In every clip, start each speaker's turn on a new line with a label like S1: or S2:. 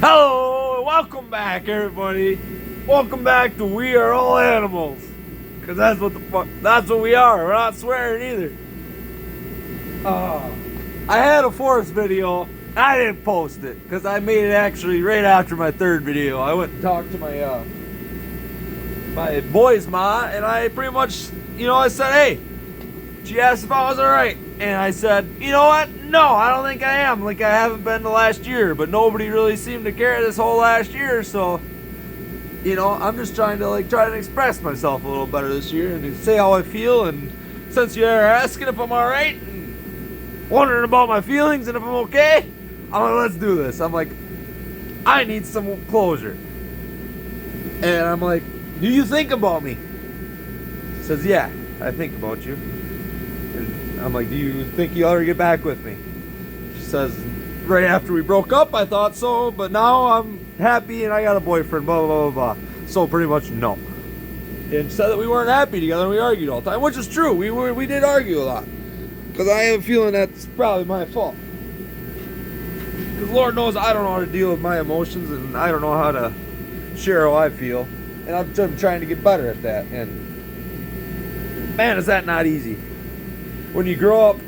S1: Hello, welcome back, everybody. Welcome back to We Are All Animals, cause that's what we are. We're not swearing either. I had a forest video. I didn't post it because I made it actually right after my third video. I went and talked to my boy's ma, and I pretty much, I said, hey. She asked if I was alright, and I said, you know what? No, I don't think I am. Like, I haven't been the last year, but nobody really seemed to care this whole last year, so, I'm just trying to express myself a little better this year and say how I feel, and since you're asking if I'm alright and wondering about my feelings and if I'm okay, I'm like, let's do this. I'm like, I need some closure. And I'm like, do you think about me? She says, yeah, I think about you. And I'm like, do you think you ought to get back with me? She says, right after we broke up, I thought so, but now I'm happy and I got a boyfriend, blah, blah, blah, blah. So pretty much no. And said that we weren't happy together and we argued all the time, which is true. We did argue a lot. Because I have a feeling that's probably my fault. Because Lord knows I don't know how to deal with my emotions and I don't know how to share how I feel. And I'm trying to get better at that. And man, is that not easy. When you grow up,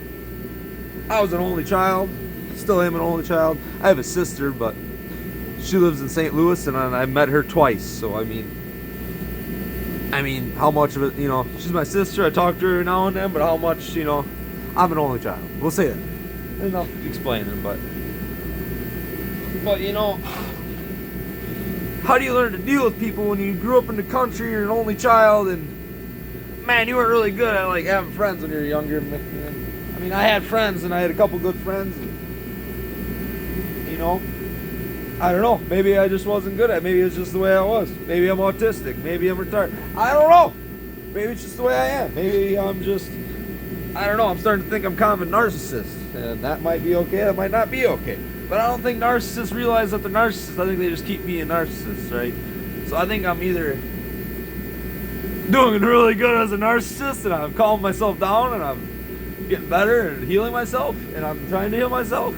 S1: I was an only child, still am an only child. I have a sister, but she lives in St. Louis, and I met her twice. So I mean, how much of it, she's my sister. I talk to her now and then, but how much, I'm an only child. We'll say that. Enough explaining, but how do you learn to deal with people when you grew up in the country? You're an only child, and man, you weren't really good at having friends when you were younger. I mean, I had friends, and I had a couple good friends, and I don't know. Maybe I just wasn't good at it. Maybe it's just the way I was. Maybe I'm autistic. Maybe I'm retarded. I don't know. Maybe it's just the way I am. Maybe I'm just, I don't know. I'm starting to think I'm kind of a narcissist, and that might be okay. That might not be okay. But I don't think narcissists realize that they're narcissists. I think they just keep being a narcissist, right? So I think I'm either doing really good as a narcissist, and I'm calming myself down, and I'm getting better and healing myself, and I'm trying to heal myself,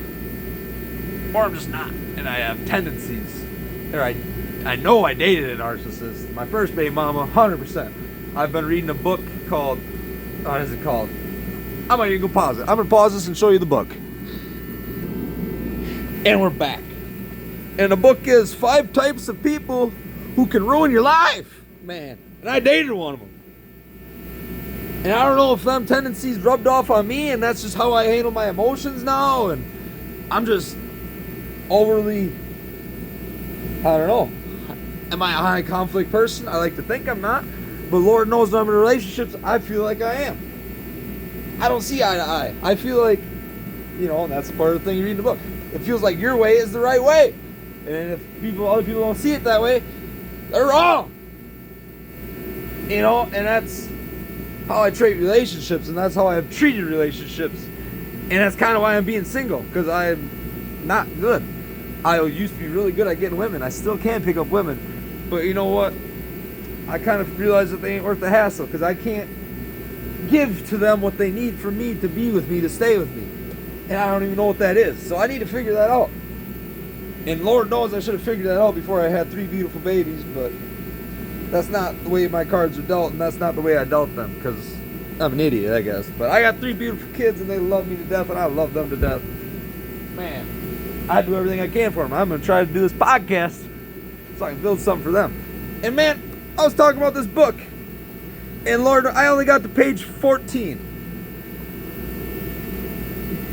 S1: or I'm just not, and I have tendencies. Or I know I dated a narcissist. My first baby mama, 100%. I've been reading a book called, what is it called? I might even go pause it. I'm gonna pause this and show you the book. And we're back. And the book is 5 types of people who can ruin your life, man. And I dated one of them. And I don't know if them tendencies rubbed off on me, and that's just how I handle my emotions now, and I'm just overly, I don't know. Am I a high conflict person? I like to think I'm not. But Lord knows when I'm in relationships, I feel like I am. I don't see eye to eye. I feel like, and that's part of the thing you read in the book. It feels like your way is the right way. And if other people don't see it that way, they're wrong. And that's how I treat relationships, and that's how I have treated relationships. And that's kind of why I'm being single, because I'm not good. I used to be really good at getting women. I still can pick up women. But you know what? I kind of realize that they ain't worth the hassle, because I can't give to them what they need for me to be with me, to stay with me. And I don't even know what that is. So I need to figure that out. And Lord knows I should have figured that out before I had 3 beautiful babies, but that's not the way my cards are dealt, and that's not the way I dealt them, because I'm an idiot, I guess. But I got 3 beautiful kids, and they love me to death, and I love them to death. Man, I do everything I can for them. I'm going to try to do this podcast so I can build something for them. And man, I was talking about this book, and Lord, I only got to page 14.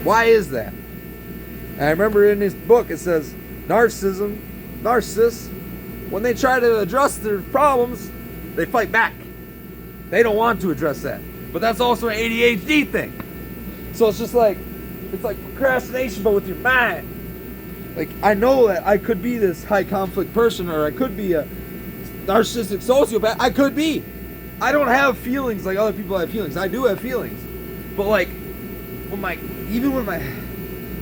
S1: Why is that? And I remember in this book it says, narcissists, when they try to address their problems, they fight back. They don't want to address that. But that's also an ADHD thing. So it's just it's like procrastination, but with your mind. Like, I know that I could be this high conflict person, or I could be a narcissistic sociopath. I could be. I don't have feelings like other people have feelings. I do have feelings. But it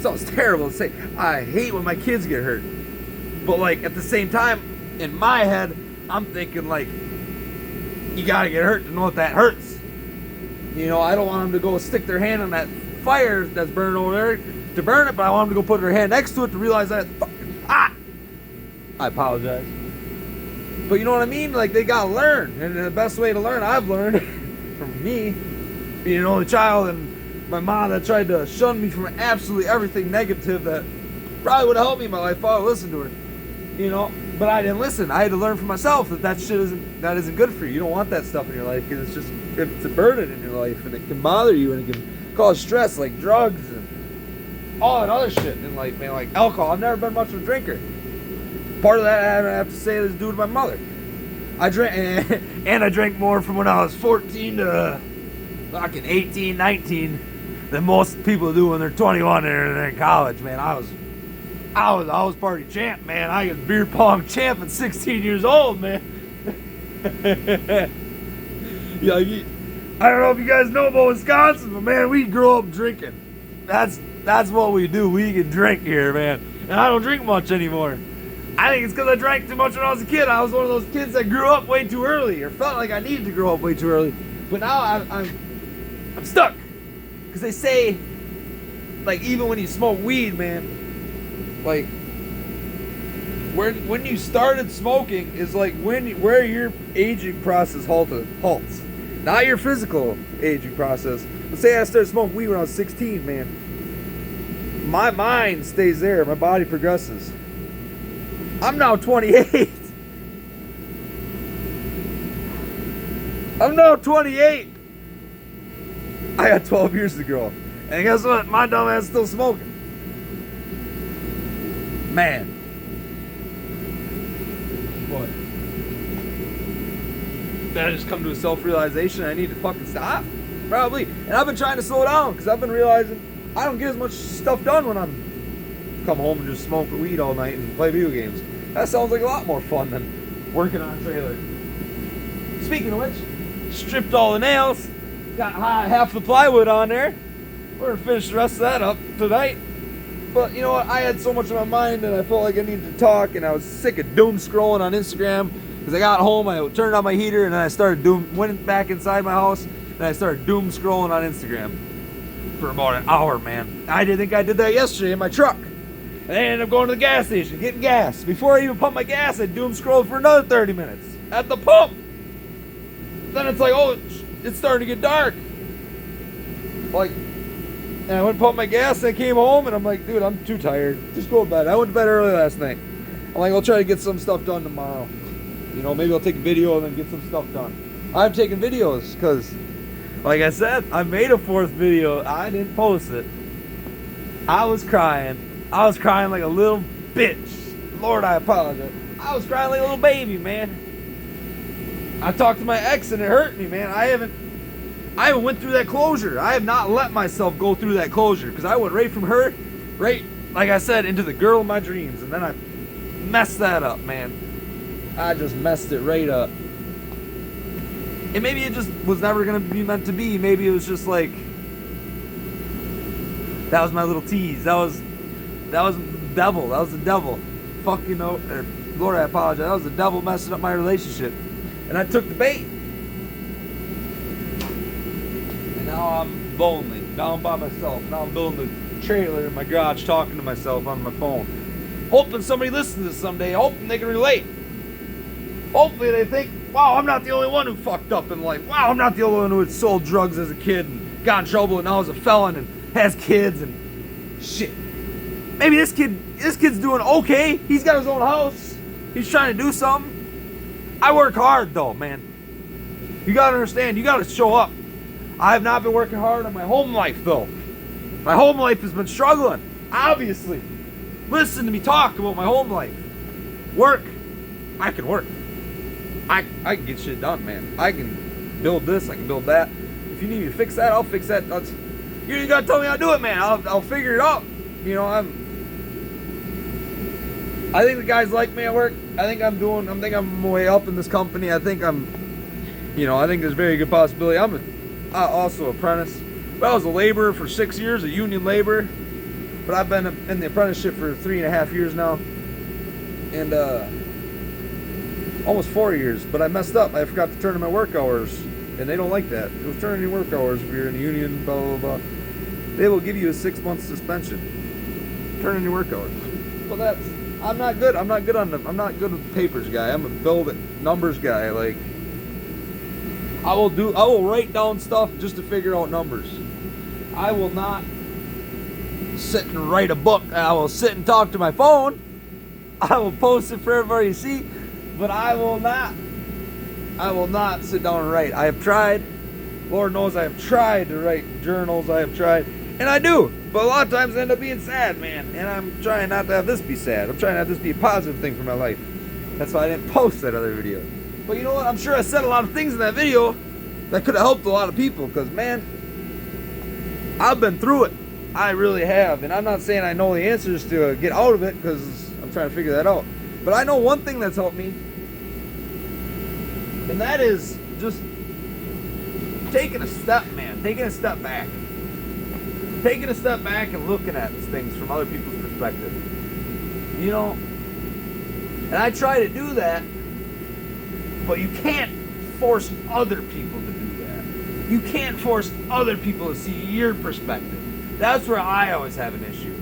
S1: sounds terrible to say, I hate when my kids get hurt. But at the same time, in my head, I'm thinking you gotta get hurt to know what that hurts. I don't want them to go stick their hand on that fire that's burning over there to burn it, but I want them to go put their hand next to it to realize that it's fucking hot. I apologize. But you know what I mean? Like, they gotta learn. And the best way to learn, I've learned from me, being an only child, and my mom that tried to shun me from absolutely everything negative that probably would have helped me in my life if I would listen to her. You know? But I didn't listen. I had to learn for myself that shit isn't good for you. You don't want that stuff in your life, because it's a burden in your life, and it can bother you, and it can cause stress, like drugs and all that other shit in life, man. Like alcohol. I've never been much of a drinker. Part of that, I have to say, is due to my mother. I drank, and I drank more from when I was 14 to fucking 18, 19 than most people do when they're 21 and they're in college, man. I was party champ, man. I was beer pong champ at 16 years old, man. Yeah, I don't know if you guys know about Wisconsin, but man, we grew up drinking. That's what we do. We can drink here, man. And I don't drink much anymore. I think it's because I drank too much when I was a kid. I was one of those kids that grew up way too early, or felt like I needed to grow up way too early. But now I'm stuck. Because they say, like, even when you smoke weed, man, like, when you started smoking is like where your aging process halts. Not your physical aging process. Let's say I started smoking weed when I was 16, man. My mind stays there. My body progresses. I'm now 28. I'm now 28. I got 12 years to grow. And guess what? My dumb ass is still smoking. Man. What? Did I just come to a self-realization I need to fucking stop? Probably. And I've been trying to slow down, because I've been realizing I don't get as much stuff done when I'm come home and just smoke weed all night and play video games. That sounds like a lot more fun than working on a trailer. Speaking of which, stripped all the nails, got half the plywood on there. We're gonna finish the rest of that up tonight. But you know what? I had so much on my mind, and I felt like I needed to talk, and I was sick of doom scrolling on Instagram. Because I got home, I turned on my heater, and then I started went back inside my house, and I started doom scrolling on Instagram for about an hour, man. I didn't think I did that yesterday in my truck. And I ended up going to the gas station, getting gas. Before I even pumped my gas, I doom scrolled for another 30 minutes at the pump. Then it's like, oh, it's starting to get dark. Like, and I went and pumped my gas, and I came home, and I'm like, dude, I'm too tired. Just go to bed. I went to bed early last night. I'm like, I'll try to get some stuff done tomorrow. You know, maybe I'll take a video and then get some stuff done. I've taken videos because, like I said, I made a 4th video. I didn't post it. I was crying. I was crying like a little bitch. Lord, I apologize. I was crying like a little baby, man. I talked to my ex and it hurt me, man. I haven't went through that closure. I have not let myself go through that closure, because I went right from her, right, like I said, into the girl of my dreams, and then I messed that up, man. I just messed it right up. And maybe it just was never gonna be meant to be. Maybe it was just like, that was my little tease. That was the devil. That was the devil. Fuck, you know, Lord, I apologize. That was the devil messing up my relationship. And I took the bait. And now I'm lonely. Now I'm by myself. Now I'm building the trailer in my garage, talking to myself on my phone. Hoping somebody listens to this someday. Hoping they can relate. Hopefully they think, wow, I'm not the only one who fucked up in life. Wow, I'm not the only one who had sold drugs as a kid and got in trouble and now is a felon and has kids and shit. Maybe this kid's doing okay. He's got his own house. He's trying to do something. I work hard though, man. You gotta understand, you gotta show up. I have not been working hard on my home life though. My home life has been struggling, obviously. Listen to me talk about my home life. Work. I can work. I can get shit done, man. I can build this, I can build that. If you need me to fix that, I'll fix that. You ain't gotta tell me how to do it, man. I'll figure it out. You know, I think the guys like me at work. I think I'm way up in this company. I think there's a very good possibility. I'm also an apprentice. But I was a laborer for 6 years, a union laborer. But I've been in the apprenticeship for 3.5 years now. And almost 4 years. But I messed up. I forgot to turn in my work hours. And they don't like that. It was turning in your work hours if you're in a union, blah, blah, blah. They will give you a 6-month suspension. Turn in your work hours. But I'm not good. I'm not good with the papers guy. I'm a build it numbers guy. Like, I will write down stuff just to figure out numbers. I will not sit and write a book. I will sit and talk to my phone. I will post it for everybody to see, but I will not sit down and write. I have tried. Lord knows I have tried to write journals. I have tried, and I do. But a lot of times I end up being sad, man. And I'm trying not to have this be sad. I'm trying to have this be a positive thing for my life. That's why I didn't post that other video. But you know what? I'm sure I said a lot of things in that video that could have helped a lot of people. Because, man, I've been through it. I really have. And I'm not saying I know the answers to get out of it, because I'm trying to figure that out. But I know one thing that's helped me. And that is just taking a step, man. Taking a step back. Taking a step back and looking at things from other people's perspective. You know? And I try to do that, but you can't force other people to do that. You can't force other people to see your perspective. That's where I always have an issue.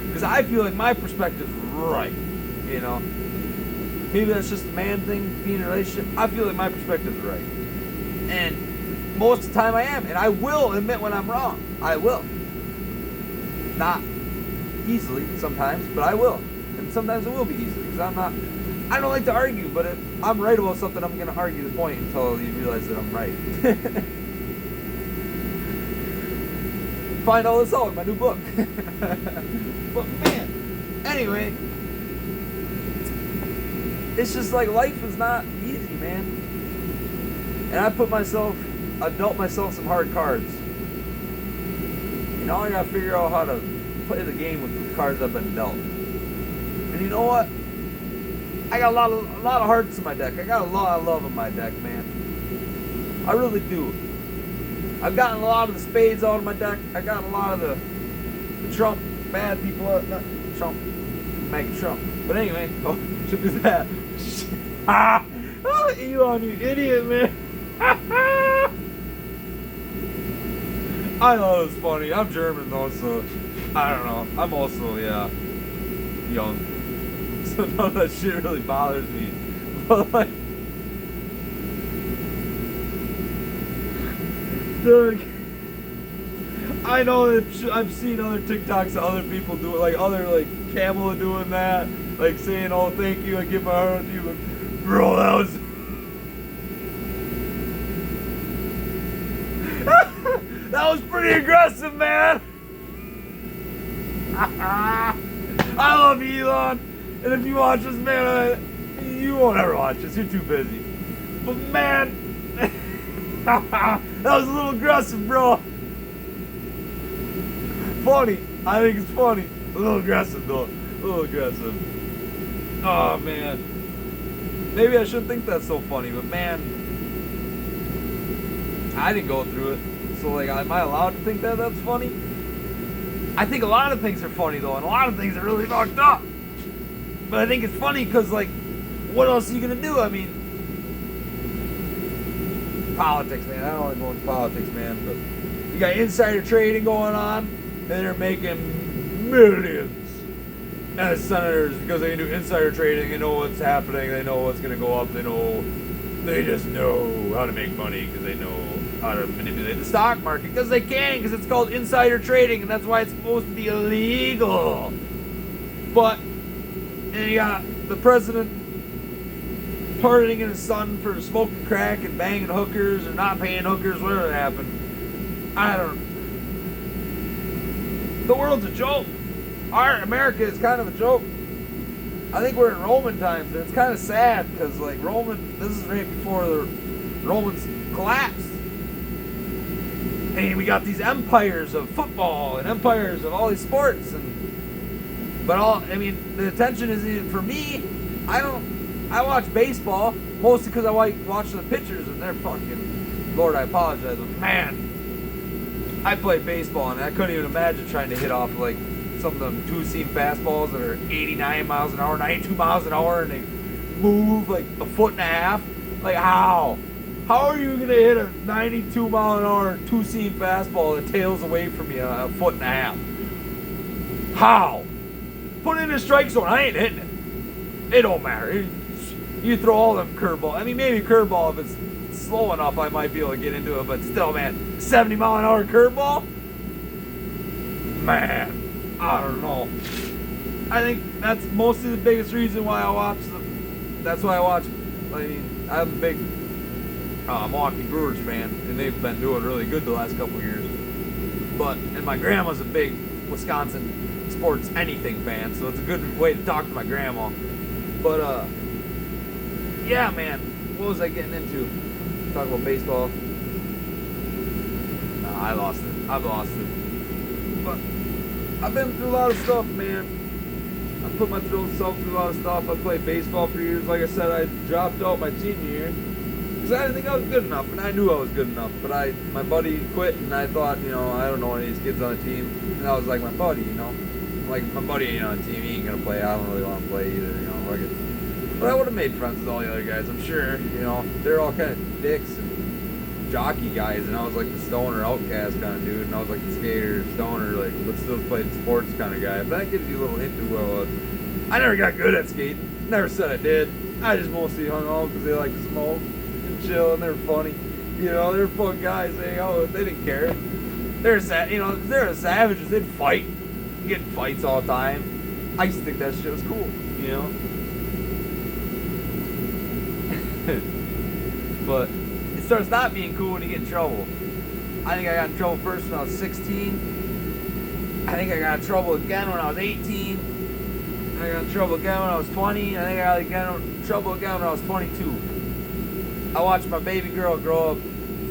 S1: Because I feel like my perspective's right. You know? Maybe that's just a man thing, being in a relationship. I feel like my perspective's right. And most of the time I am. And I will admit when I'm wrong. I will. Not easily sometimes, but I will. And sometimes it will be easily, because I don't like to argue, but if I'm right about something, I'm going to argue the point until you realize that I'm right. Find all this out in my new book. But man, anyway, it's just like life is not easy, man. And I dealt myself some hard cards. Now I gotta figure out how to play the game with the cards I've been dealt. And you know what? I got a lot of hearts in my deck. I got a lot of love in my deck, man. I really do. I've gotten a lot of the spades out of my deck. I got a lot of the Trump bad people out. Not Trump, Mega Trump. But anyway, should do that. Oh, Elon, you idiot, man. I thought it was funny. I'm German though, so I don't know. I'm also, young. So none of that shit really bothers me. But like, dude, I know that I've seen other TikToks of other people do it, like other Camel doing that, like saying, "Oh, thank you, I give my heart to you." But, bro, that was. That was pretty aggressive, man. I love you, Elon. And if you watch this, man, you won't ever watch this. You're too busy. But man, that was a little aggressive, bro. Funny. I think it's funny. A little aggressive, though. A little aggressive. Oh, man. Maybe I shouldn't think that's so funny, but man, I didn't go through it. So, like, am I allowed to think that that's funny? I think a lot of things are funny, though, and a lot of things are really fucked up. But I think it's funny because, like, what else are you going to do? I mean, politics, man. I don't want to go into politics, man. But you got insider trading going on, and they're making millions as senators because they can do insider trading. They know what's happening. They know what's going to go up. They just know how to make money because they know how to manipulate the stock market because they can, because it's called insider trading, and that's why it's supposed to be illegal. But and you got the president pardoning his son for smoking crack and banging hookers or not paying hookers, whatever happened. I don't know. The world's a joke. Our America is kind of a joke. I think we're in Roman times, and it's kind of sad because, like, this is right before the Romans collapsed. And we got these empires of football and empires of all these sports, the attention is for me. I watch baseball mostly because I watch the pitchers and they're fucking. Lord, I apologize, but man, I play baseball and I couldn't even imagine trying to hit off like some of them two-seam fastballs that are 89 miles an hour, 92 miles an hour, and they move like a foot and a half. Like how? How are you gonna hit a 92 mile an hour two-seam fastball that tails away from you a foot and a half? How? put it in a strike zone. I ain't hitting it. It don't matter. You throw all them curveball. I mean, maybe curveball if it's slow enough, I might be able to get into it. But still, man, 70-mile-an-hour curveball. Man, I don't know. I think that's mostly the biggest reason why I watch them. That's why I watch. I mean, I'm a big Milwaukee Brewers fan, and they've been doing really good the last couple of years. And my grandma's a big Wisconsin sports anything fan, so it's a good way to talk to my grandma. But yeah, man, what was I getting into? Talk about baseball. Nah, I lost it. I've lost it. But I've been through a lot of stuff, man. I put myself through a lot of stuff. I played baseball for years. Like I said, I dropped out my senior year because I didn't think I was good enough, and I knew I was good enough. But my buddy quit, and I thought, I don't know any of these kids on the team, and I was like my buddy, like my buddy ain't on the team. He ain't gonna play. I don't really want to play either, But I would have made friends with all the other guys. I'm sure, they're all kind of dicks and jockey guys, and I was like the stoner outcast kind of dude, and I was like the skater, stoner, like but still played sports kind of guy. If that gives you a little hint to who I was. I never got good at skating. Never said I did. I just mostly hung out because they like to smoke and chill, and they were funny. They're fun guys. They didn't care. They're they're savages. They'd fight, get in fights all the time. I used to think that shit was cool, But it starts not being cool when you get in trouble. I think I got in trouble first when I was 16. I think I got in trouble again when I was 18. I got in trouble again when I was 20. I think I got in trouble again when I was 22. I watched my baby girl grow up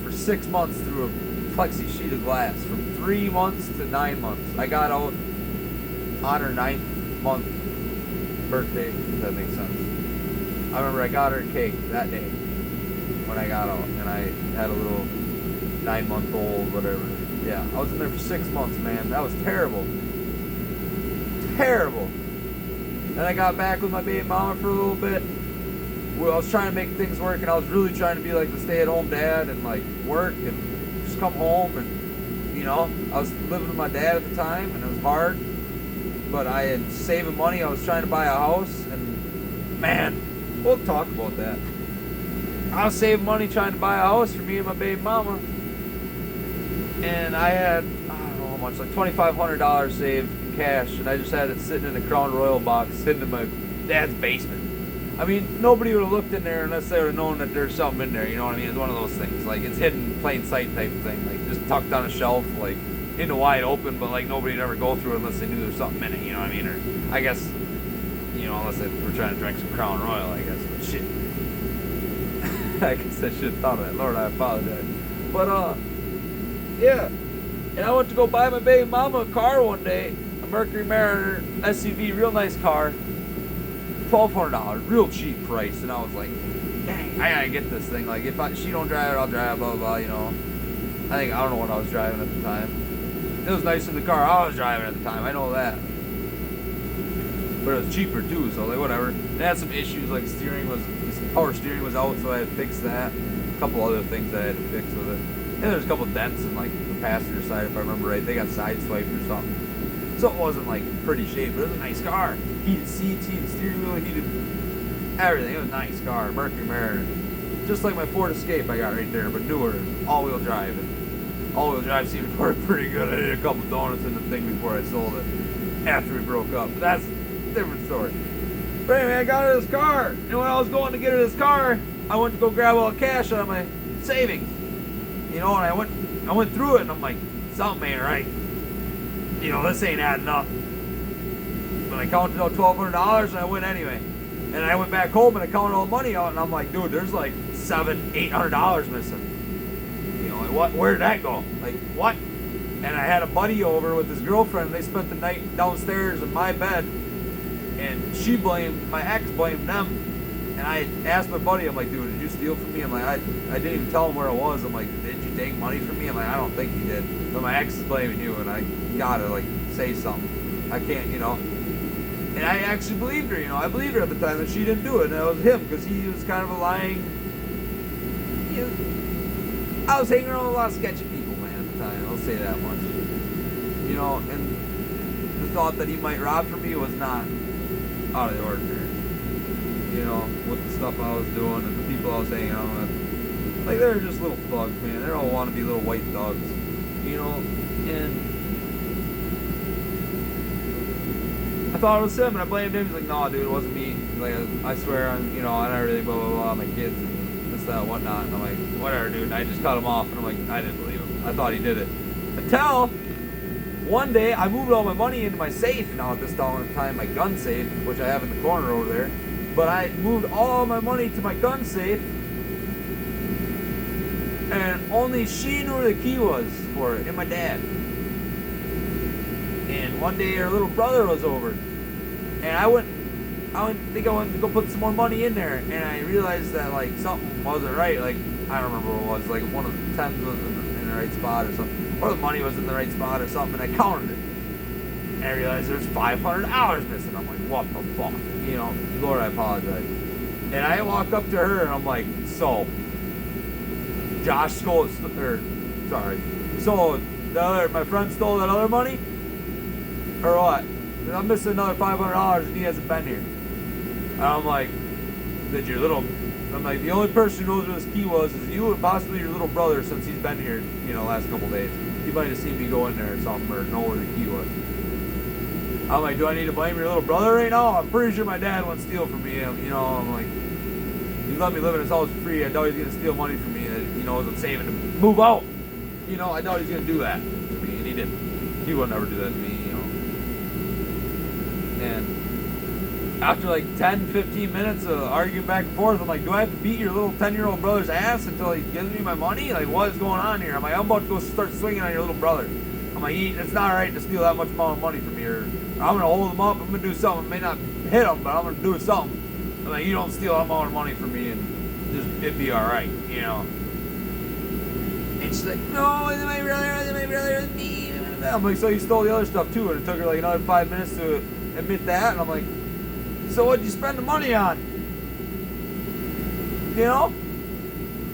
S1: for 6 months through a plexi sheet of glass, from 3 months to 9 months. I got out on her 9th month birthday, if that makes sense. I remember I got her a cake that day when I got out, and I had a little 9-month-old, whatever. Yeah, I was in there for 6 months, man. That was terrible. Terrible. Then I got back with my baby mama for a little bit. Well, I was trying to make things work, and I was really trying to be like the stay-at-home dad and like work and just come home, and I was living with my dad at the time, and it was hard. But I had saving money. I was trying to buy a house, and man, we'll talk about that. I was saving money trying to buy a house for me and my baby mama. And I had, I don't know how much, like $2,500 saved in cash. And I just had it sitting in a Crown Royal box, sitting in my dad's basement. I mean, nobody would have looked in there unless they would have known that there's something in there. You know what I mean? It's one of those things. Like, it's hidden, plain sight type of thing. Like, just tucked on a shelf, like, in the wide open. But, like, nobody'd ever go through it unless they knew there's something in it. You know what I mean? Or, I guess, unless they were trying to drink some Crown Royal, I guess. But shit. I guess I should have thought of that. Lord, I apologize. But, yeah. And I went to go buy my baby mama a car one day. A Mercury Mariner SUV, real nice car. $1,200, real cheap price. And I was like, dang, I gotta get this thing. Like, if she don't drive it, I'll drive it, blah, blah, blah, I don't know what I was driving at the time. It was nice in the car I was driving at the time. I know that. But it was cheaper too, so like whatever. It had some issues, like power steering was out, so I had to fix that. A couple other things I had to fix with it. And there was a couple dents in like the passenger side, if I remember right. They got sideswiped or something. So it wasn't like pretty shape, but it was a nice car. Heated seats, heated steering wheel, heated everything. It was a nice car, Mercury Mariner. Just like my Ford Escape I got right there, but newer, all-wheel drive. And all-wheel drive seemed to work pretty good. I did a couple donuts in the thing before I sold it, after we broke up. But that's a different story. But anyway, I got her this car, and when I was going to get her this car, I went to go grab all the cash out of my savings. And I went through it, and I'm like, something ain't right. This ain't adding up. But I counted out $1,200, and I went anyway. And I went back home, and I counted all the money out, and I'm like, dude, there's like $700-800 missing. Like, where did that go? Like, what? And I had a buddy over with his girlfriend. They spent the night downstairs in my bed, and my ex blamed them. And I asked my buddy, I'm like, dude, did you steal from me? I'm like, I didn't even tell him where it was. I'm like, did you take money from me? I'm like, I don't think you did. But my ex is blaming you, and I gotta, like, say something. I can't, And I actually believed her, I believed her at the time that she didn't do it, and it was him, because he was kind of a lying. I was hanging around with a lot of sketchy people, man, at the time. I'll say that much. And the thought that he might rob from me was not out of the ordinary. You know, with the stuff I was doing and the people I was hanging out with. Like, they're just little thugs, man. They all want to be little white thugs. You know, and I thought it was him, and I blamed him. He's like, no, dude, it wasn't me. He's like, I swear on, you know, on everything, blah, blah, blah, my kids and this, that, whatnot. And I'm like, whatever, dude. And I just cut him off, and I'm like, I didn't believe him. I thought he did it. Until one day, I moved all my money into my safe. Now, at this time, my gun safe, which I have in the corner over there. But I moved all my money to my gun safe, and only she knew where the key was for it, and my dad. And one day her little brother was over, and I went to go put some more money in there, and I realized that like something wasn't right. Like, I don't remember what it was. Like one of the tens was in the right spot or something, or the money was in the right spot or something. And I counted it, and I realized there's $500 missing. I'm like, what the fuck? You know, Lord, I apologize. And I walk up to her, and I'm like, so Josh stole, so my friend stole that other money? Or what? I'm missing another $500 and he hasn't been here. And I'm like, I'm like, the only person who knows where this key was is you and possibly your little brother since he's been here, you know, last couple days. He might have seen me go in there or something or know where the key was. I'm like, do I need to blame your little brother right now? I'm pretty sure my dad wouldn't steal from me. You know, I'm like, he let me live in his house for free. I doubt he's going to steal money from me that he knows I'm saving to move out. You know, I doubt he's going to do that to me, and he didn't. He would never do that to me, you know. And after like 10, 15 minutes of arguing back and forth, I'm like, do I have to beat your little 10-year-old brother's ass until he gives me my money? Like, what is going on here? I'm like, I'm about to go start swinging on your little brother. I'm like, it's not right to steal that much amount of money from me, or I'm going to hold him up, I'm going to do something. I may not hit him, but I'm going to do something. I'm like, you don't steal that amount of money from me, and just, it'd be all right, you know. And she's like, no, it's my brother, it's me. I'm like, so you stole the other stuff too, and it took her like another 5 minutes to admit that, and I'm like, so what'd you spend the money on? You know?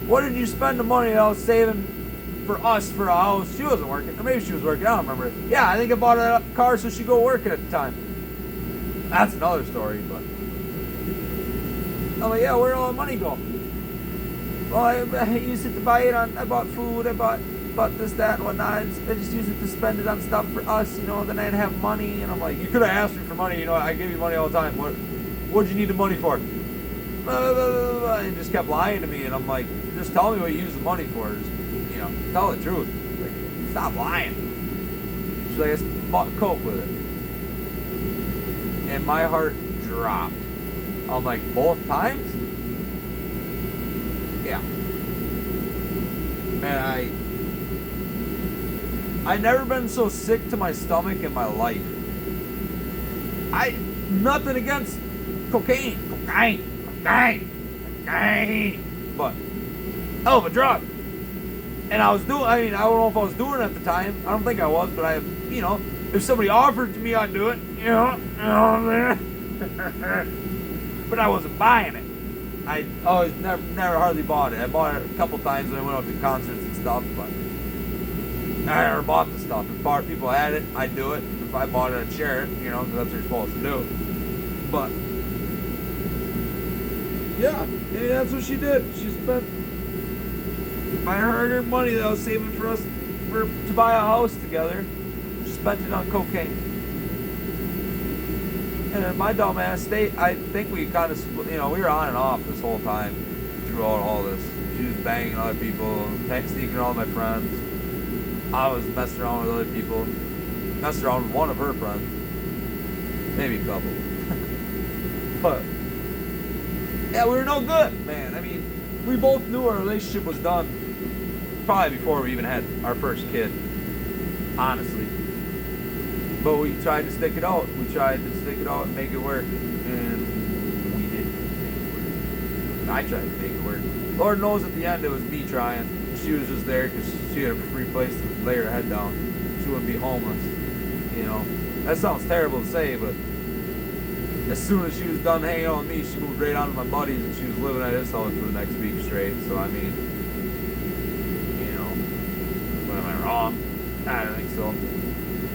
S1: What did you spend the money that I was saving for us for a house? She wasn't working, or maybe she was working, I don't remember. Yeah, I think I bought a car so she'd go working at the time. That's another story, but I'm like, yeah, where'd all the money go? Well, I used it to buy it on, I bought food, I bought this, that, and whatnot. I just used it to spend it on stuff for us, you know, then I'd have money, and I'm like, you could have asked me for money, you know, I give you money all the time. What'd you need the money for? And just kept lying to me, and I'm like, just tell me what you use the money for. Just, you know, tell the truth. Like, stop lying. She's like, I bought Coke with it. And my heart dropped. I'm like, both times? Yeah. Man, I've never been so sick to my stomach in my life. Nothing against cocaine, but hell of a drug. And I don't know if I was doing it at the time. I don't think I was, but you know, if somebody offered it to me, I'd do it. You know what I'm saying? But I wasn't buying it. I always never hardly bought it. I bought it a couple times when I went out to concerts and stuff, but I never bought the stuff. If people had it, I'd do it. If I bought it, I'd share it, you know, because that's what you're supposed to do. But yeah, that's what she did. She spent my hard-earned money that I was saving for us to buy a house together. She spent it on cocaine. And in my dumb ass state, I think we kind of, you know, we were on and off this whole time throughout all this. She was banging other people, sneaking all my friends. I was messing around with other people, messing around with one of her friends, maybe a couple. But yeah, we were no good, man. I mean, we both knew our relationship was done probably before we even had our first kid, honestly. But we tried to stick it out. We tried to stick it out and make it work, and we didn't make it work. I tried to make it work. Lord knows at the end it was me trying. She was just there because she had a free place to lay her head down. She wouldn't be homeless, you know. That sounds terrible to say, but as soon as she was done hanging out with me, she moved right on to my buddies, and she was living at his house for the next week straight. So, I mean, you know, what, am I wrong? I don't think so.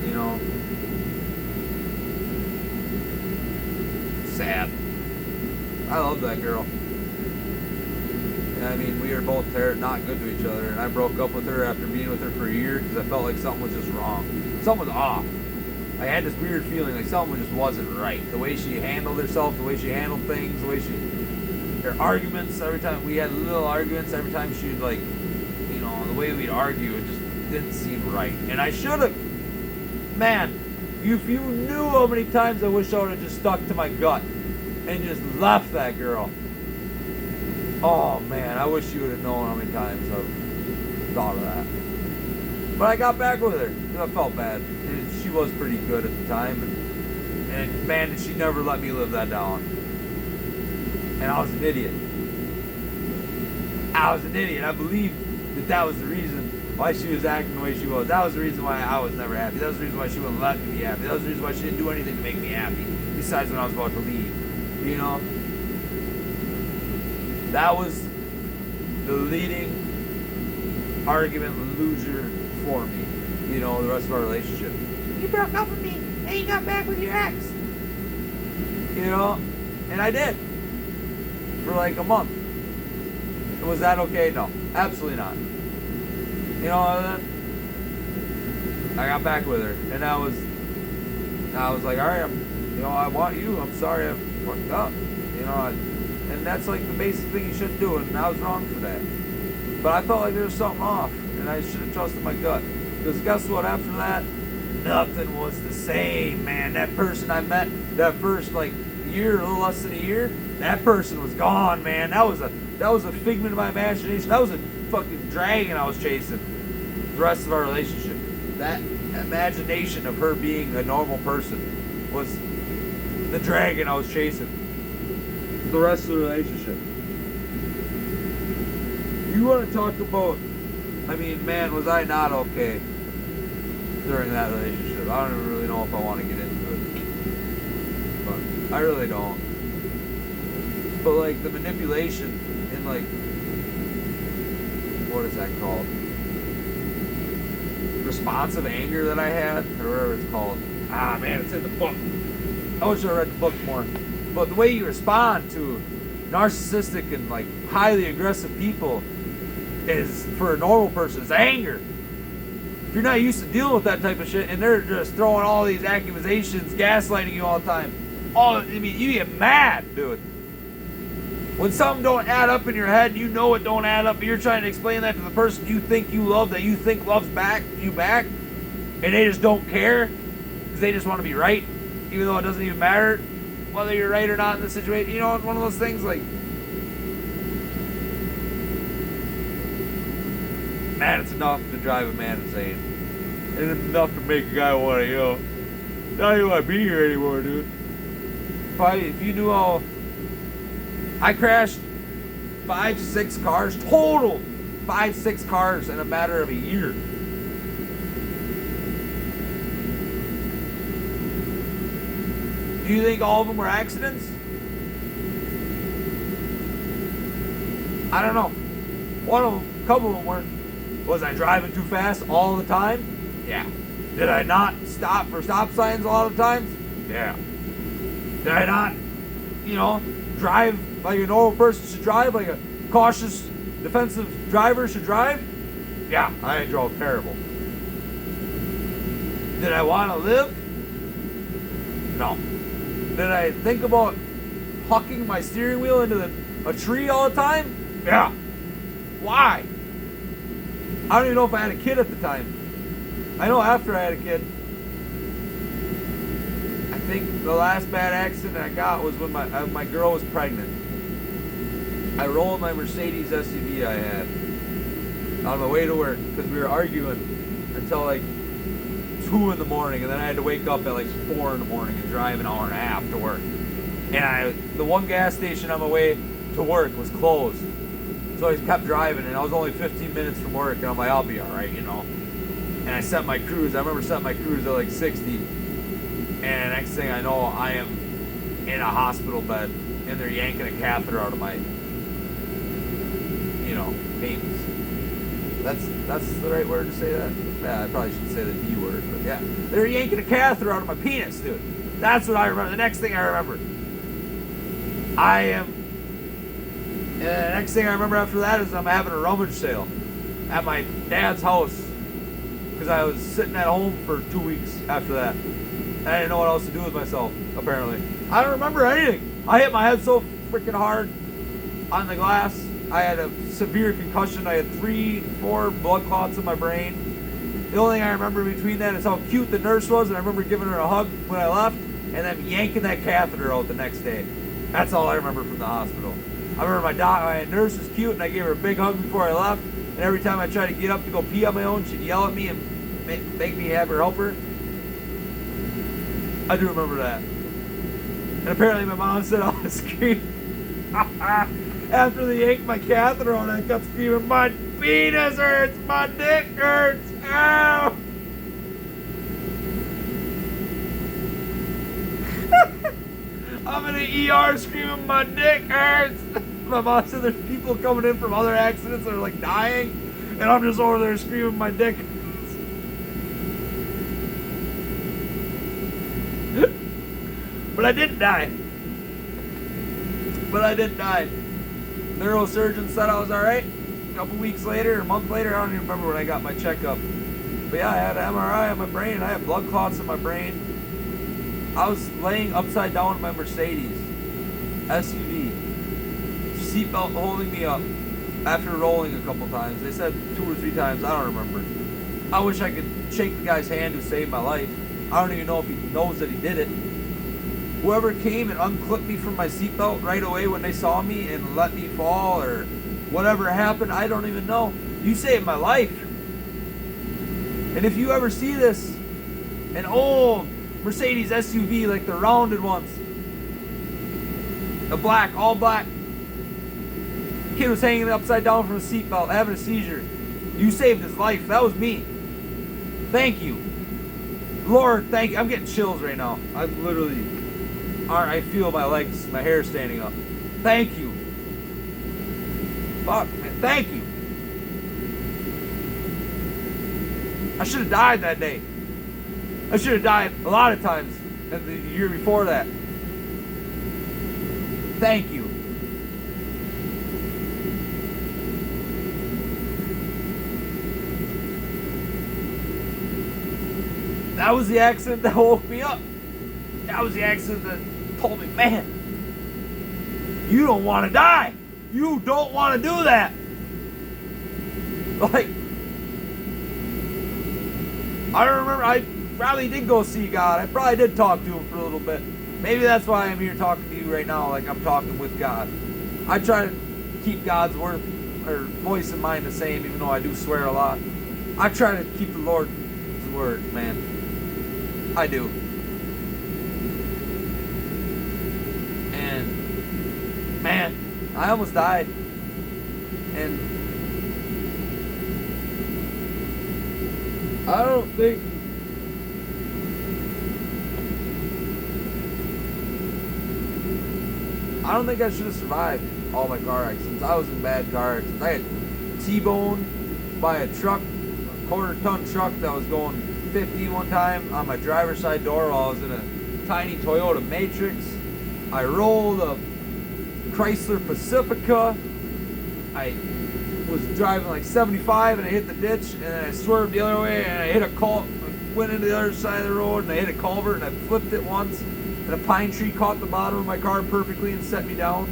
S1: You know, bad. I love that girl. And I mean, we were both not good to each other, and I broke up with her after being with her for a year because I felt like something was just wrong. Something was off. I had this weird feeling like something just wasn't right. The way she handled herself, the way she handled things, the way her arguments, every time we had little arguments, every time she'd like, you know, the way we'd argue, it just didn't seem right. And I should have, man, if you knew how many times I wish I would have just stuck to my gut and just left that girl. Oh man, I wish you would have known how many times I've thought of that. But I got back with her because I felt bad. And she was pretty good at the time. And man, did she never let me live that down. And I was an idiot. I believed that was the reason why she was acting the way she was. That was the reason why I was never happy. That was the reason why she wouldn't let me be happy. That was the reason why she didn't do anything to make me happy. Besides when I was about to leave. You know? That was the leading argument loser for me. You know, the rest of our relationship. You broke up with me and you got back with your ex. You know? And I did. For like a month. Was that okay? No. Absolutely not. You know, I got back with her. And I was like, alright, I want you. I'm sorry I fucked up. You know, and that's like the basic thing you shouldn't do, and I was wrong for that. But I felt like there was something off, and I should have trusted my gut. Because guess what? After that, nothing was the same, man. That person I met, that first like year, a little less than a year, that person was gone, man. That was a figment of my imagination. That was a fucking dragon I was chasing. The rest of our relationship, that imagination of her being a normal person was the dragon I was chasing. The rest of the relationship. You want to talk about, I mean, man, was I not okay during that relationship? I don't even really know if I want to get into it. But I really don't. But like the manipulation and like, what is that called? Responsive anger that I had, or whatever it's called. Ah man, it's in the book. I wish I read the book more. But the way you respond to narcissistic and like highly aggressive people is, for a normal person, is anger. If you're not used to dealing with that type of shit and they're just throwing all these accusations, gaslighting you all the time, you get mad, dude. When something don't add up in your head, you know it don't add up, but you're trying to explain that to the person you think you love, that you think loves you back, and they just don't care because they just want to be right, even though it doesn't even matter whether you're right or not in the situation. You know, it's one of those things like, man, it's enough to drive a man insane. It's enough to make a guy want to, not even want to be here anymore, dude. If you knew how I crashed 5-6 cars, total 5-6 cars in a matter of a year. Do you think all of them were accidents? I don't know. One of them, a couple of them weren't. Was I driving too fast all the time? Yeah. Did I not stop for stop signs a lot of times? Yeah. Did I not, drive like a normal person should drive, like a cautious, defensive driver should drive? Yeah, I drove terrible. Did I want to live? No. Did I think about hucking my steering wheel into a tree all the time? Yeah. Why? I don't even know if I had a kid at the time. I know after I had a kid, I think the last bad accident I got was when my girl was pregnant. I rolled my Mercedes SUV I had on my way to work because we were arguing until like 2 in the morning, and then I had to wake up at like 4 in the morning and drive an hour and a half to work. And the one gas station on my way to work was closed. So I kept driving, and I was only 15 minutes from work, and I'm like, I'll be all right, And I set my cruise. I remember setting my cruise at like 60. And next thing I know, I am in a hospital bed, and they're yanking a catheter out of my, penis. That's the right word to say that? Yeah, I probably shouldn't say the D word, but yeah. They're yanking a catheter out of my penis, dude. That's what I remember. The next thing I remember. I am. And the next thing I remember after that is I'm having a rummage sale at my dad's house because I was sitting at home for 2 weeks after that. And I didn't know what else to do with myself, apparently. I don't remember anything. I hit my head so freaking hard on the glass. I had a severe concussion. I had 3-4 blood clots in my brain. The only thing I remember between that is how cute the nurse was, and I remember giving her a hug when I left, and then yanking that catheter out the next day. That's all I remember from the hospital. I remember my nurse was cute, and I gave her a big hug before I left. And every time I tried to get up to go pee on my own, she'd yell at me and make me have her help her. I do remember that. And apparently my mom said I was screaming. After they yanked my catheter out, I kept screaming, "My penis hurts! My dick hurts! Ow!" I'm in the ER screaming, "My dick hurts!" My mom said there's people coming in from other accidents that are like dying, and I'm just over there screaming, "My dick hurts." But I didn't die. Neurosurgeon said I was alright. A couple weeks later, or a month later, I don't even remember when I got my checkup. But yeah, I had an MRI on my brain. I had blood clots in my brain. I was laying upside down in my Mercedes SUV. Seatbelt holding me up after rolling a couple times. They said 2 or 3 times. I don't remember. I wish I could shake the guy's hand who saved my life. I don't even know if he knows that he did it. Whoever came and unclipped me from my seatbelt right away when they saw me and let me fall or whatever happened, I don't even know. You saved my life. And if you ever see this, an old Mercedes SUV like the rounded ones, the black, all black, kid was hanging upside down from a seatbelt having a seizure. You saved his life. That was me. Thank you. Lord, thank you. I'm getting chills right now. I feel my legs, my hair standing up. Thank you. Fuck, man. Thank you. I should have died that day. I should have died a lot of times the year before that. Thank you. That was the accident that woke me up. That was the accident that told me, man, you don't want to die. You don't want to do that. Like, I don't remember. I probably did go see God. I probably did talk to him for a little bit. Maybe that's why I'm here talking to you right now, like I'm talking with God. I try to keep God's word or voice and mind the same, even though I do swear a lot. I try to keep the Lord's word, man. I do. And man, I almost died. And I don't think I should have survived all my car accidents. I was in bad car accidents. I got T-boned by a truck, a quarter-ton truck that was going 50 one time on my driver's side door while I was in a tiny Toyota Matrix. I rolled a Chrysler Pacifica. I was driving like 75 and I hit the ditch and then I swerved the other way and I hit a went into the other side of the road and I hit a culvert and I flipped it once and a pine tree caught the bottom of my car perfectly and set me down.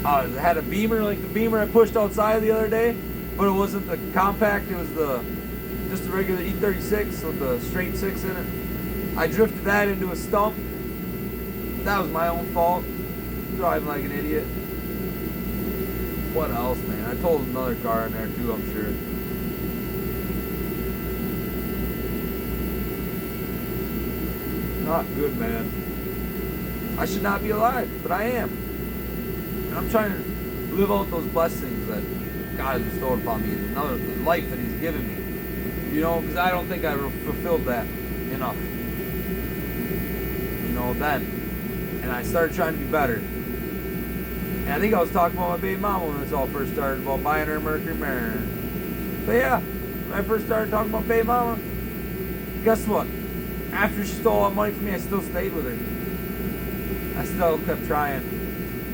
S1: I had a Beamer, like the Beamer I pushed outside the other day, but it wasn't the compact, it was just the regular E36 with the straight 6 in it. I drifted that into a stump. That was my own fault. Driving like an idiot. What else, man? I told another car in there too, I'm sure. Not good, man. I should not be alive, but I am. And I'm trying to live out those blessings that God has bestowed upon me, the life that He's given me. You know, because I don't think I fulfilled that enough. You know, then. And I started trying to be better. And I think I was talking about my baby mama when this all first started, about buying her a Mercury mirror. But yeah, when I first started talking about baby mama, guess what? After she stole all that money from me, I still stayed with her. I still kept trying.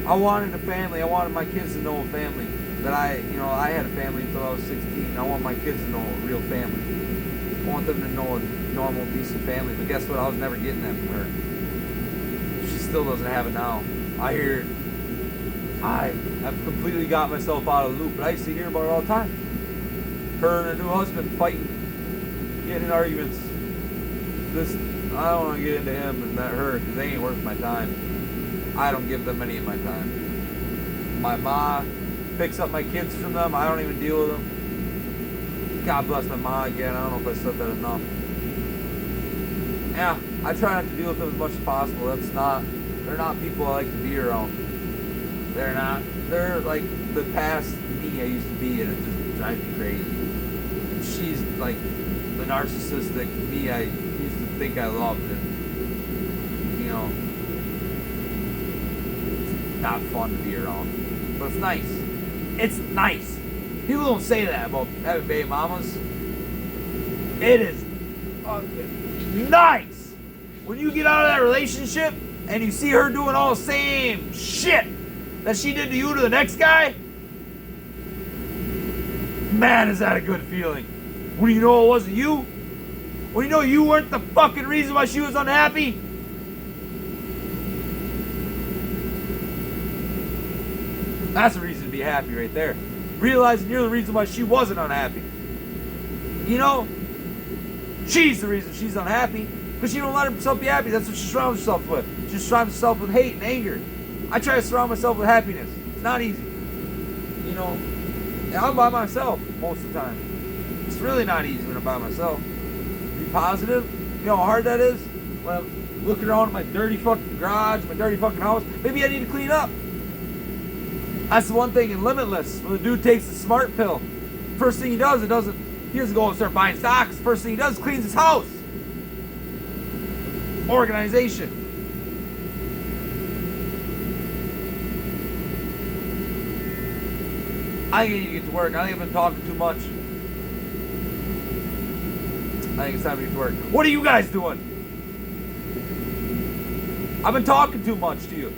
S1: I wanted a family. I wanted my kids to know a family. That I had a family until I was 16. I want my kids to know a real family. I want them to know a normal, decent family. But guess what? I was never getting that from her. She still doesn't have it now. I hear I have completely got myself out of the loop, but I used to hear about it all the time. Her and her new husband fighting, getting in arguments. I don't want to get into him and her because they ain't worth my time. I don't give them any of my time. My ma picks up my kids from them. I don't even deal with them. God bless my ma again. I don't know if I said that enough. Yeah, I try not to deal with them as much as possible. They're not people I like to be around. They're not. They're like the past me I used to be, and it just drives me crazy. She's like the narcissistic me I used to think I loved, and it's not fun to be around. But it's nice. It's nice. People don't say that about having baby mamas. It is nice when you get out of that relationship and you see her doing all the same shit that she did to you to the next guy. Man, is that a good feeling. When you know it wasn't you. When you know you weren't the fucking reason why she was unhappy. That's a reason to be happy right there. Realizing you're the reason why she wasn't unhappy. She's the reason she's unhappy. Because she don't let herself be happy. That's what she surrounds herself with. She surrounds herself with hate and anger. I try to surround myself with happiness. It's not easy. And I'm by myself most of the time. It's really not easy when I'm by myself. Be positive. You know how hard that is? When I'm looking around at my dirty fucking garage, my dirty fucking house. Maybe I need to clean up. That's the one thing in Limitless. When the dude takes the smart pill, first thing he doesn't go and start buying stocks. First thing he does is cleans his house. Organization. I think I need to get to work. I think I've been talking too much. I think it's time to get to work. What are you guys doing? I've been talking too much to you.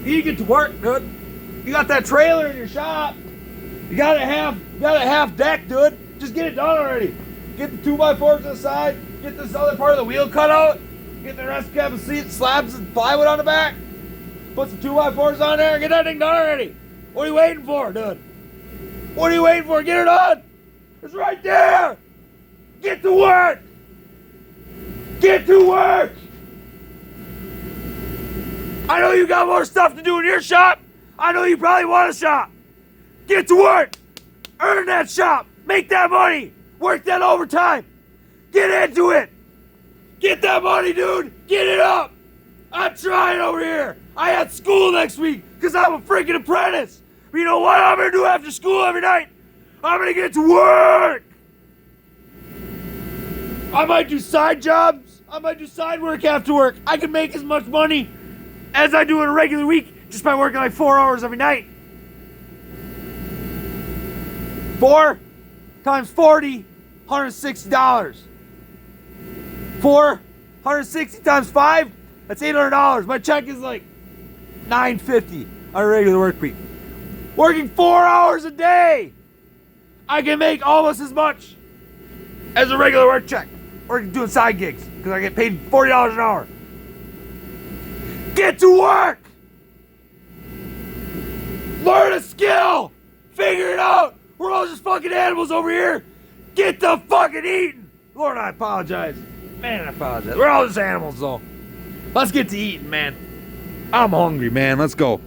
S1: You need to get to work, dude. You got that trailer in your shop. You got it half deck, dude. Just get it done already. Get the 2x4s to the side. Get this other part of the wheel cut out. Get the rest of the seat, slabs and plywood on the back. Put some 2x4s on there. Get that thing done already. What are you waiting for, dude? What are you waiting for? Get it done. It's right there. Get to work. Get to work. I know you got more stuff to do in your shop. I know you probably want a shop. Get to work. Earn that shop. Make that money. Work that overtime. Get into it. Get that money, dude. Get it up. I'm trying over here. I had school next week because I'm a freaking apprentice. But you know what I'm going to do after school every night? I'm going to get to work. I might do side jobs. I might do side work after work. I can make as much money as I do in a regular week just by working like 4 hours every night. 4 times 40, $160. 460 times 5, that's $800. My check is like $950 on a regular work week. Working 4 hours a day, I can make almost as much as a regular work check. Working doing side gigs because I get paid $40 an hour. Get to work. Learn a skill. Figure it out. We're all just fucking animals over here. Get the fucking eating. Lord, I apologize. Man, I apologize. We're all just animals, though. Let's get to eating, man. I'm hungry, man. Let's go.